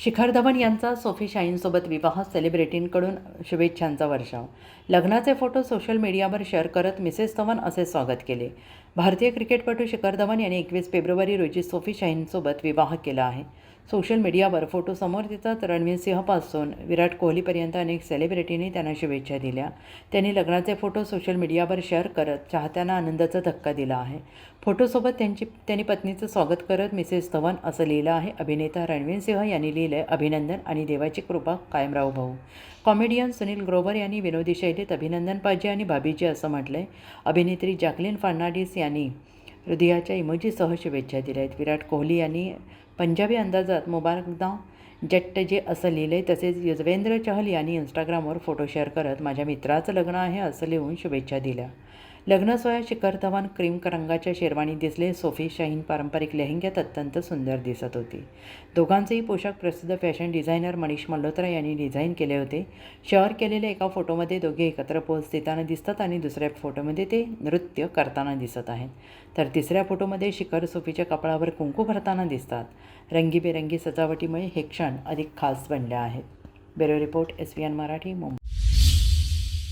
शिखर धवन यांचा सोफी शाहीनसोबत विवाह, सेलिब्रिटींकडून शुभेच्छांचा वर्षाव. लग्नाचे फोटो सोशल मीडियावर शेअर करत मिसेस धवन असे स्वागत केले. भारतीय क्रिकेटपटू शिखर धवन यांनी 21 फेब्रुवारी रोजी सोफी शाहीनसोबत विवाह केला आहे. सोशल मीडियावर फोटो समोर येतात. रणवीर सिंहपासून विराट कोहलीपर्यंत अनेक सेलिब्रिटींनी त्यांना शुभेच्छा दिल्या. त्यांनी लग्नाचे फोटो सोशल मीडियावर शेअर करत चाहत्यांना आनंदाचा धक्का दिला आहे. फोटोसोबत त्यांनी पत्नीचं स्वागत करत मिसेस धवन असं लिहिलं आहे. अभिनेता रणवीर सिंह यांनी लिहिलंय, अभिनंदन आणि देवाची कृपा कायम राहो भाऊ. कॉमेडियन सुनील ग्रोवर यांनी विनोदी शैलीत अभिनंदन पाजी आणि भाभीजी असं म्हटलंय. अभिनेत्री जॅकलिन फर्नांडिस यांनी हृदयाच्या इमोजीसह शुभेच्छा दिल्या आहेत. विराट कोहली यांनी पंजाबी अंदाजात मुबारकदा जट्टजे असं लिहिलंय. तसेच युजवेंद्र चहल यांनी इंस्टाग्रामवर फोटो शेअर करत माझ्या मित्राचं लग्न आहे असं लिहून शुभेच्छा दिल्या. लग्न सोहळ्यात शिखर धवन क्रीम रंगाच्या शेरवानीत दिसले. सोफी शाहीन पारंपरिक लेहंग्यात अत्यंत सुंदर दिसत होती. दोघांचेही पोशाख प्रसिद्ध फॅशन डिझायनर मनीष मल्होत्रा यांनी डिझाईन केले होते. शेअर केलेल्या एका फोटोमध्ये दोघे एकत्र पोज देताना दिसतात आणि दुसऱ्या फोटोमध्ये ते नृत्य करताना दिसत आहेत. तर तिसऱ्या फोटोमध्ये शिखर सोफीच्या कपाळावर कुंकू भरताना दिसतात. रंगीबेरंगी सजावटीमुळे हे क्षण अधिक खास बनले आहेत. Bureau report, SVN Marathi, Mumbai.